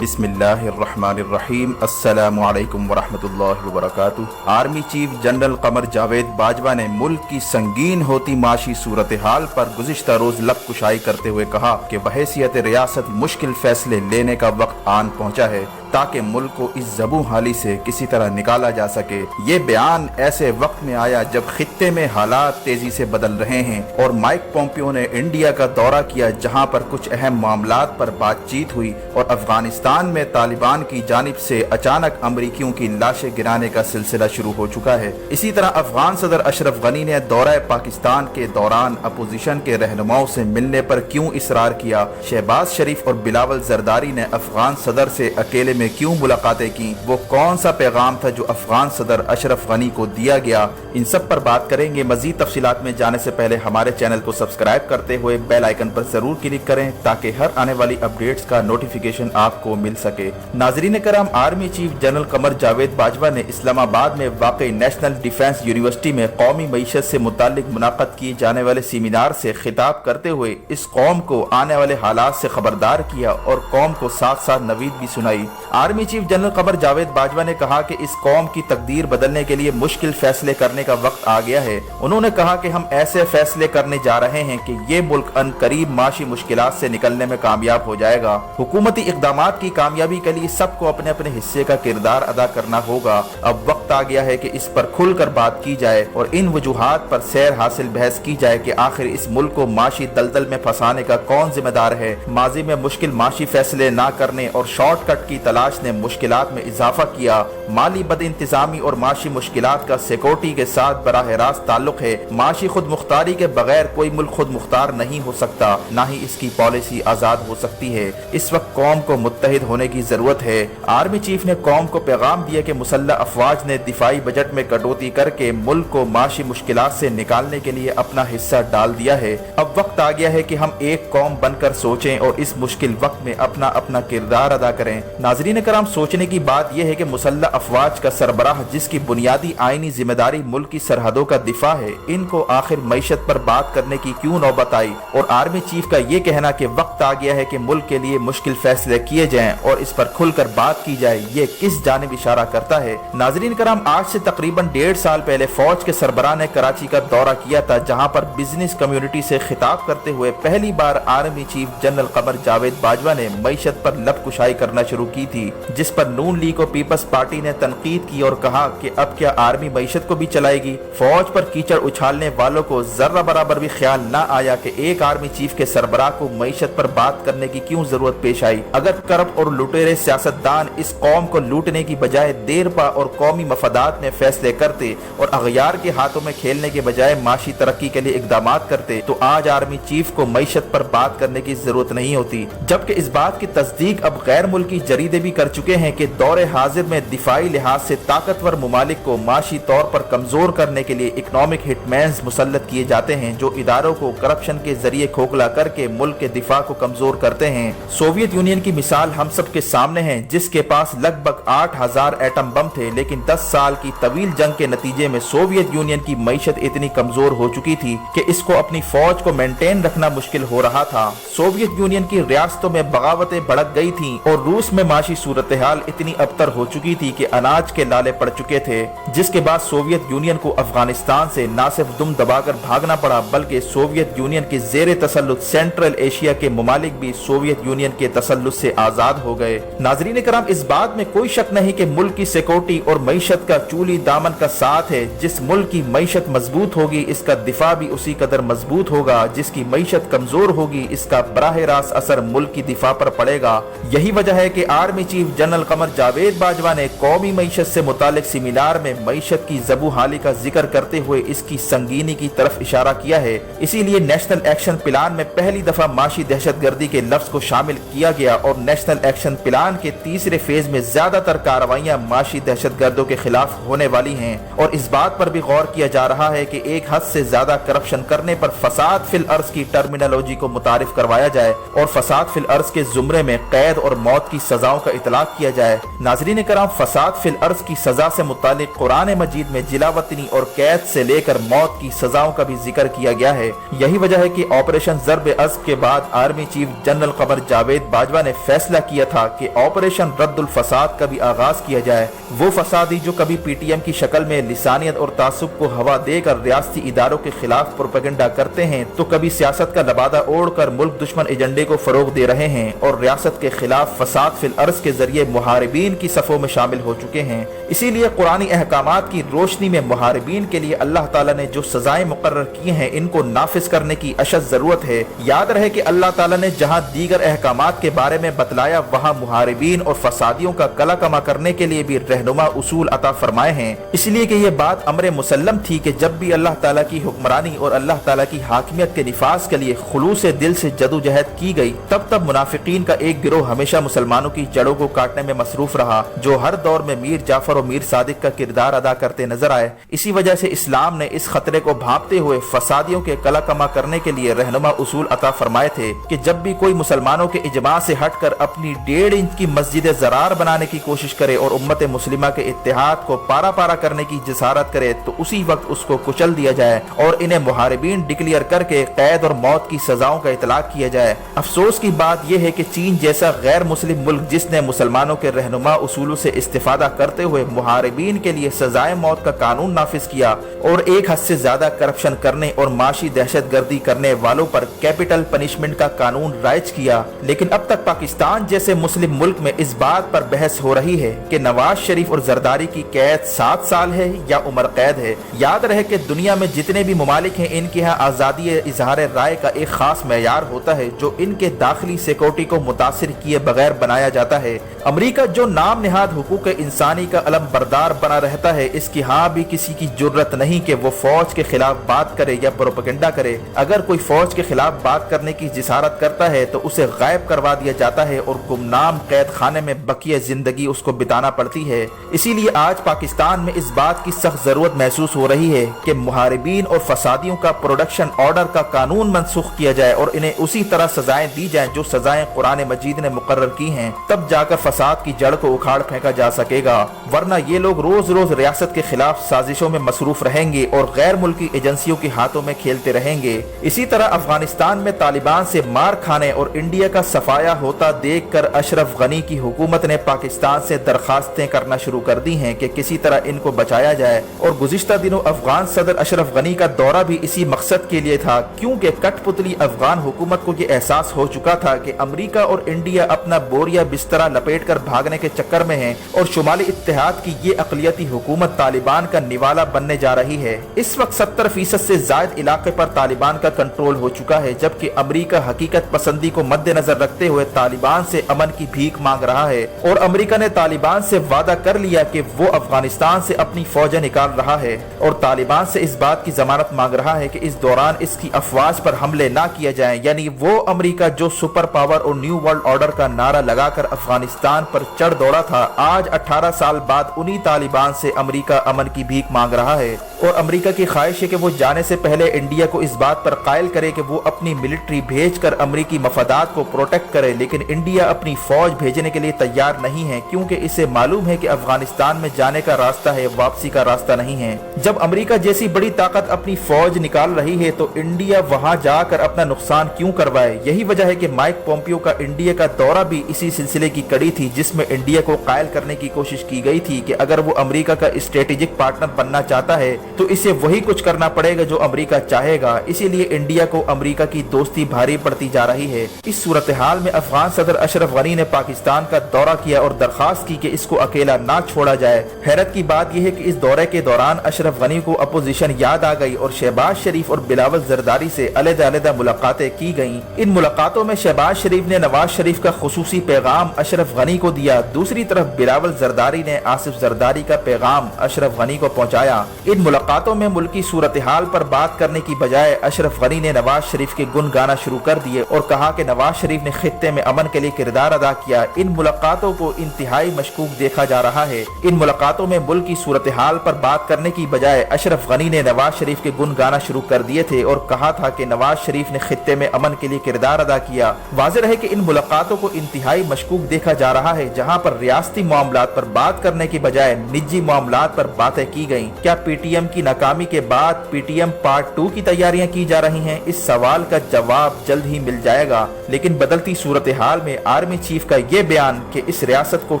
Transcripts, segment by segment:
بسم اللہ الرحمن الرحیم۔ السلام علیکم ورحمۃ اللہ وبرکاتہ۔ Army chief general Qamar Javed Bajwa نے ملک کی سنگین ہوتی معاشی صورتحال پر گزشتہ روز لب کشائی کرتے ہوئے کہا کہ بحیثیت ریاست مشکل فیصلے لینے کا وقت آن پہنچا ہے تاکہ ملک کو اس زبوں حالی سے کسی طرح نکالا جا سکے۔ یہ بیان ایسے وقت میں آیا جب خطے میں حالات تیزی سے بدل رہے ہیں اور مائک پومپیو نے انڈیا کا دورہ کیا، جہاں پر کچھ اہم معاملات پر بات چیت ہوئی اور افغانستان میں طالبان کی جانب سے اچانک امریکیوں کی لاشیں گرانے کا سلسلہ شروع ہو چکا ہے۔ اسی طرح افغان صدر اشرف غنی نے دورہ پاکستان کے دوران اپوزیشن کے رہنماؤں سے ملنے پر کیوں اصرار کیا؟ شہباز شریف اور بلاول زرداری نے افغان صدر سے اکیلے میں کیوں ملاقاتیں کی؟ وہ کون سا پیغام تھا جو افغان صدر اشرف غنی کو دیا گیا؟ ان سب پر بات کریں گے۔ مزید تفصیلات میں جانے سے پہلے ہمارے چینل کو سبسکرائب کرتے ہوئے بیل آئیکن پر ضرور کلک کریں تاکہ ہر آنے والی اپڈیٹس کا نوٹیفیکیشن آپ کو مل سکے۔ ناظرین کرام، army chief general Qamar Javed Bajwa نے اسلام آباد میں واقع نیشنل ڈیفنس یونیورسٹی میں قومی معیشت سے متعلق منعقد کیے جانے والے سیمینار سے خطاب کرتے ہوئے اس قوم کو آنے والے حالات سے خبردار کیا اور قوم کو ساتھ ساتھ نوید بھی سنائی۔ Army chief general Qamar Javed Bajwa نے کہا کہ اس قوم کی تقدیر بدلنے کے لیے مشکل فیصلے کرنے کا وقت آ گیا ہے۔ انہوں نے کہا کہ ہم ایسے فیصلے کرنے جا رہے ہیں کہ یہ ملک ان قریب معاشی مشکلات سے نکلنے میں کامیاب ہو جائے گا۔ حکومتی اقدامات کی کامیابی کے لیے سب کو اپنے اپنے حصے کا کردار ادا کرنا ہوگا۔ اب وقت آ گیا ہے کہ اس پر کھل کر بات کی جائے اور ان وجوہات پر سیر حاصل بحث کی جائے کہ آخر اس ملک کو معاشی دلدل میں پھنسانے کا کون ذمہ دار ہے۔ ماضی میں مشکل معاشی فیصلے نہ کرنے اور شارٹ کٹ کی تلاش نے مشکلات میں اضافہ کیا۔ مالی بد انتظامی اور معاشی مشکلات کا سیکورٹی کے ساتھ براہ راست تعلق ہے۔ معاشی خود مختاری کے بغیر کوئی ملک خود مختار نہیں ہو سکتا، نہ ہی اس کی پالیسی آزاد ہو سکتی ہے۔ اس وقت قوم کو متحد ہونے کی ضرورت ہے۔ آرمی چیف نے قوم کو پیغام دیا کہ مسلح افواج نے دفاعی بجٹ میں کٹوتی کر کے ملک کو معاشی مشکلات سے نکالنے کے لیے اپنا حصہ ڈال دیا ہے۔ اب وقت آ گیا ہے کہ ہم ایک قوم بن کر سوچیں اور اس مشکل وقت میں اپنا اپنا کردار ادا کریں۔ ناظرین کرام، سوچنے کی بات یہ ہے کہ مسلح افواج کا سربراہ، جس کی بنیادی آئینی ذمہ داری ملک کی سرحدوں کا دفاع ہے، ان کو آخر معیشت پر بات کرنے کی کیوں نوبت آئی؟ اور آرمی چیف کا یہ کہنا کہ وقت آ گیا ہے کہ ملک کے لیے مشکل فیصلے کیے جائیں اور اس پر کھل کر بات کی جائے، یہ کس جانب اشارہ کرتا ہے؟ ناظرین کرام، آج سے تقریباً 1.5 سال پہلے فوج کے سربراہ نے کراچی کا دورہ کیا تھا، جہاں پر بزنس کمیونٹی سے خطاب کرتے ہوئے پہلی بار army chief general Qamar Javed Bajwa نے معیشت پر لب کشائی کرنا شروع کی تھی، جس پر نون لیگ اور پیپلز پارٹی نے تنقید کی اور کہا کہ اب کیا آرمی معیشت کو بھی چلائے گی؟ فوج پر کیچڑ اچھالنے والوں کو ذرہ برابر بھی خیال نہ آیا کہ ایک آرمی چیف کے سربراہ کو معیشت پر بات کرنے کی کیوں ضرورت پیش آئی۔ اگر کرپٹ اور لٹیرے سیاستدان اس قوم کو لوٹنے کی بجائے دیرپا اور قومی مفادات میں فیصلے کرتے اور اغیار کے ہاتھوں میں کھیلنے کے بجائے معاشی ترقی کے لیے اقدامات کرتے تو آج آرمی چیف کو معیشت پر بات کرنے کی ضرورت نہیں ہوتی۔ جبکہ اس بات کی تصدیق اب غیر ملکی جریدے بھی کر چکے ہیں کہ دور حاضر میں دفاعی لحاظ سے طاقتور ممالک کو معاشی طور پر کمزور کرنے کے لیے اکنامک ہٹ مینز مسلط کیے جاتے ہیں، جو اداروں کو کرپشن کے ذریعے کھوکھلا کر کے ملک کے دفاع کو کمزور کرتے ہیں۔ سوویت یونین کی مثال ہم سب کے سامنے ہے، جس کے پاس لگ بھگ 8000 ایٹم بم تھے، لیکن 10 سال کی طویل جنگ کے نتیجے میں سوویت یونین کی معیشت اتنی کمزور ہو چکی تھی کہ اس کو اپنی فوج کو مینٹین رکھنا مشکل ہو رہا تھا۔ سوویت یونین کی ریاستوں میں بغاوتیں بھڑک گئی تھیں اور روس میں معاشی صورتحال اتنی ابتر ہو چکی تھی کہ اناج کے لالے پڑ چکے تھے، جس کے بعد سوویت یونین کو افغانستان سے نہ صرف دم دبا کر بھاگنا پڑا بلکہ سوویت یونین کے زیر تسلط سینٹرل ایشیا کے ممالک بھی سوویت یونین کے تسلط سے آزاد ہو گئے۔ ناظرین کرام، اس بات میں کوئی شک نہیں کہ ملک کی سیکورٹی اور معیشت کا چولی دامن کا ساتھ ہے۔ جس ملک کی معیشت مضبوط ہوگی، اس کا دفاع بھی اسی قدر مضبوط ہوگا۔ جس کی معیشت کمزور ہوگی، اس کا براہ راست اثر ملک کی دفاع پر پڑے گا۔ یہی وجہ ہے کہ army chief general Qamar Javed Bajwa نے قومی معیشت سے متعلق سیمینار میں معیشت کی زبوں حالی کا ذکر کرتے ہوئے اس کی سنگینی کی طرف اشارہ کیا ہے۔ اسی لیے نیشنل ایکشن پلان میں پہلی دفعہ معاشی دہشت گردی کے لفظ کو شامل کیا گیا اور نیشنل ایکشن پلان کے تیسرے فیز میں زیادہ تر کارروائیاں معاشی دہشت گردوں کے خلاف ہونے والی ہیں، اور اس بات پر بھی غور کیا جا رہا ہے کہ ایک حد سے زیادہ کرپشن کرنے پر فساد فی الارض کی ٹرمینالوجی کو متعارف کروایا جائے اور فساد فی الارض کے زمرے میں قید اور موت کی سزاؤں کا اطلاق کیا جائے۔ ناظرین کرام، فساد फसाद फिल अर्ज की सजा से मुतालिक कुरान मजीद में जिलावतनी और कैद से लेकर मौत की सजाओं का भी जिक्र किया गया है। यही वजह है कि ऑपरेशन ज़र्ब अज़्ब के बाद army chief general Qamar Javed Bajwa ने फैसला किया था कि ऑपरेशन रद्दुल फसाद का भी आगाज किया जाए। वो फसादी जो कभी पीटीएम की शक्ल में लिसानियत और तासुब को हवा देकर रियासती इदारों के खिलाफ प्रोपेगेंडा करते हैं, तो कभी सियासत का लबादा ओढ़कर मुल्क दुश्मन एजेंडे को फरोग दे रहे हैं और रियासत के खिलाफ फसाद फिल अर्ज के जरिए मुहारिबीन की सफों में शामिल हो चुके हैं। इसीलिए कुरानी अहकामात की रोशनी में मुहारिबीन के लिए अल्लाह ताला ने जो सजाएं मुकर्रर की हैं, इनको नाफिज करने की अशद जरूरत है। याद रहे कि अल्लाह ताला ने जहां दीगर अहकामात के बारे में बतलाया, वहां मुहारिबीन और फसादियों का कला कमा करने के लिए भी रहनुमा उसूल अता फरमाए हैं। इसलिए कि ये बात अमरे मुसल्लम थी कि जब भी अल्लाह ताला की हुक्मरानी और अल्लाह ताला की हाकिमियत के निफाज के लिए खुलूस दिल से जदोजहद की गई, तब मुनाफिकीन का एक गिरोह हमेशा मुसलमानों की जड़ों को काटने में मसरूफ रहा, जो हर दौर में मीर जाफर और मीर सादिक का किरदार अदा करते नजर आए। इसी वजह से इस्लाम ने इस खतरे को भांपते हुए फसादियों के कला कमा करने के लिए रहनुमा उसूल अता फरमाए थे कि जब भी कोई मुसलमानों के इजमा से हटकर अपनी 1.5 इंच की मस्जिद ज़रार बनाने की कोशिश करे और उम्मत मुस्लिमा के इत्तेहाद को पारा पारा करने की जिसारत करे, तो उसी वक्त उसको कुचल दिया जाए और इन्हें मुहारिबीन डिक्लेयर करके कैद और मौत की सजाओं का इतलाक किया जाए। अफसोस की बात यह है कि चीन जैसा गैर मुस्लिम मुल्क, जिसने मुसलमानों के रहनुमा उसूलों से इस्तिफादा करते हुए मुहारिबीन के लिए सजाए मौत का कानून नाफिज किया और एक हद से ज्यादा करप्शन करने और माशी दहशत गर्दी करने वालों पर कैपिटल पनिशमेंट का कानून राइज किया, लेकिन अब तक पाकिस्तान जैसे मुस्लिम मुल्क में इस बात पर बहस हो रही है कि नवाज शरीफ और जरदारी की कैद 7 साल है या उम्र कैद है। याद रहे कि दुनिया में जितने भी ममालिक हैं, इनके यहाँ आजादी इजहार राय का एक खास मेयार होता है जो इनके दाखिली सिक्योरिटी को मुतासिर किए बगैर बनाया जाता है। अमरीका जो नाम निहाद हुकूक इंसानी का अलम बरदार बना रहता है, इसकी हाँ भी किसी की जुर्रत नहीं कि वो फौज के खिलाफ बात करे या प्रोपेगेंडा करे। अगर कोई फौज के खिलाफ बात करने की जिसारत करता है तो उसे गायब करवा दिया जाता है और गुमनाम कैद खाने में बकिया जिंदगी उसको बिताना पड़ती है। इसीलिए आज पाकिस्तान में इस बात की सख्त जरूरत महसूस हो रही है कि मुहारिबीन और फसादियों का प्रोडक्शन ऑर्डर का कानून मनसूख किया जाए और इन्हें उसी तरह सजाएं दी जाएं जो सजाएं कुरान मजीद ने मुकर्रर की हैं। तब जाकर फसाद की जड़ को उखाड़ फेंका जा सकेगा, वरना ये लोग रोज रोज रियासत के खिलाफ साजिशों में मसरूफ रहेंगे और गैर मुल्की एजेंसियों के हाथों में खेलते रहेंगे। इसी तरह अफगानिस्तान में तालिबान से मार खाने और इंडिया का सफाया होता देख कर अशरफ गनी की हुकूमत ने पाकिस्तान से दरखास्तें करना शुरू कर दी हैं कि किसी तरह इनको बचाया जाए। और गुज़िश्ता दिनों अफगान सदर अशरफ गनी का दौरा भी इसी मकसद के लिए था, क्योंकि कठपुतली अफगान हुकूमत को ये एहसास हो चुका था कि अमेरिका और इंडिया अपना बोरिया बिस्तरा लपेट कर भागने के चक्कर में है और शुमाली इत्तेहाद की ये अक़लियती हुकूमत तालिबान का निवाला बनने जा रही है। इस वक्त 70% से ज्यादा इलाके पर तालिबान का कंट्रोल हो चुका है, जबकि अमेरिका हकीकत पसंदी को मद्देनजर रखते हुए तालिबान से अमन की भीख मांग रहा है और अमेरिका ने तालिबान से वादा कर लिया कि वो अफगानिस्तान से अपनी फौजें निकाल रहा है और तालिबान से इस बात की जमानत मांग रहा है कि इस दौरान इसकी अफवाज पर हमले ना किए जाएं। यानी वो अमेरिका जो सुपर पावर और न्यू वर्ल्ड ऑर्डर का नारा लगाकर अफगानिस्तान पर चढ़ दौड़ा था, आज 18 साल बाद उन्हीं तालिबान से अमेरिका अमन की भीख मांग रहा है। और अमेरिका की ख्वाहिश है कि वो जाने से पहले इंडिया को इस बात पर कायल करे कि वो अपनी मिलिट्री भेजकर अमेरिकी मफादात को प्रोटेक्ट करे, लेकिन इंडिया अपनी फौज भेजने के लिए तैयार नहीं है, क्योंकि इसे मालूम है कि अफगानिस्तान में जाने का रास्ता है, वापसी का रास्ता नहीं है। जब अमेरिका जैसी बड़ी ताकत अपनी फौज निकाल रही है तो इंडिया वहां जाकर अपना नुकसान क्यों करवाए। यही वजह है कि माइक पोम्पियो का इंडिया का दौरा भी इसी सिलसिले की कड़ी थी, जिसमें इंडिया को कायल करने की कोशिश की गई थी कि अगर वो अमेरिका का स्ट्रेटेजिक पार्टनर बनना चाहता है तो इसे वही कुछ करना पड़ेगा जो अमेरिका चाहेगा। इसीलिए इंडिया को अमेरिका की दोस्ती भारी पड़ती जा रही है। इस सूरत हाल में अफगान सदर अशरफ गनी ने पाकिस्तान का दौरा किया और दरखास्त की कि इसको अकेला ना छोड़ा जाए। हैरत की बात यह है कि इस दौरे के दौरान अशरफ गनी को अपोजिशन याद आ गई और शहबाज शरीफ और बिलावल जरदारी से अलग-अलग मुलाकातें की गईं। इन मुलाकातों में शहबाज शरीफ ने नवाज शरीफ का खुसूसी पैगाम अशरफ गनी को दिया, दूसरी तरफ बिलावल जरदारी ने आसिफ जरदारी का पैगाम अशरफ गनी को पहुंचाया। इन मुलाकातों में मुल्की सूरत हाल पर बात करने की बजाय अशरफ गनी ने नवाज शरीफ के गुण गाना शुरू कर दिए और कहा कि नवाज शरीफ ने खित्ते में अमन के लिए किरदार अदा किया। इन मुलाकातों को इंतहाई मशकूक देखा जा रहा है। इन मुलाकातों में मुल्क की सूरत हाल पर बात करने की बजाय अशरफ गनी ने नवाज शरीफ के गुण गाना शुरू कर दिए थे और कहा था कि नवाज शरीफ ने खित्ते में अमन के लिए किरदार अदा किया। वाज़ेह है कि इन मुलाकातों को इंतहाई मशकूक देखा जा रहा है, जहाँ पर रियासती मामलात मामलात पर बात करने की बजाय निजी मामलात पर बातें की गईं। क्या पीटीएम की नाकामी के बाद पीटीएम पार्ट 2 की तैयारियां की जा रही हैं? इस सवाल का जवाब जल्द ही मिल जाएगा। लेकिन बदलती सूरत हाल में आर्मी चीफ का ये बयान कि इस रियासत को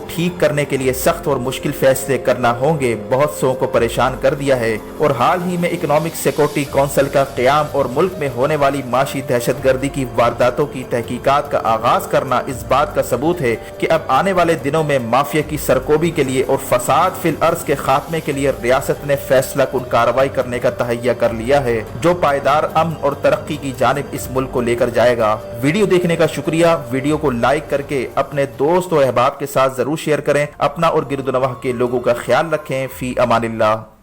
ठीक करने के लिए सख्त और मुश्किल फैसले करना होंगे, बहुत सौ को परेशान कर दिया है। और हाल ही में इकोनॉमिक सिक्योरिटी काउंसिल का क़याम और मुल्क में होने वाली माशी दहशतगर्दी की वारदातों की तहकीकात का आगाज करना इस बात का सबूत है कि अब आने वाले दिनों में माफिया की सरकोबी के लिए और फसाद फिल अर्ज के खात्मे के लिए रियासत ने फैसला कुन कार्रवाई करने का तहैया कर लिया है, जो पायदार अमन और तरक्की की जानिब इस मुल्क को लेकर जाएगा। वीडियो देखने का शुक्रिया। वीडियो को लाइक करके अपने दोस्त और अहबाब के साथ जरूर शेयर करें। अपना और गिरदुनवाह के लोगों का ख्याल रखें। फी अमानिल्लाह।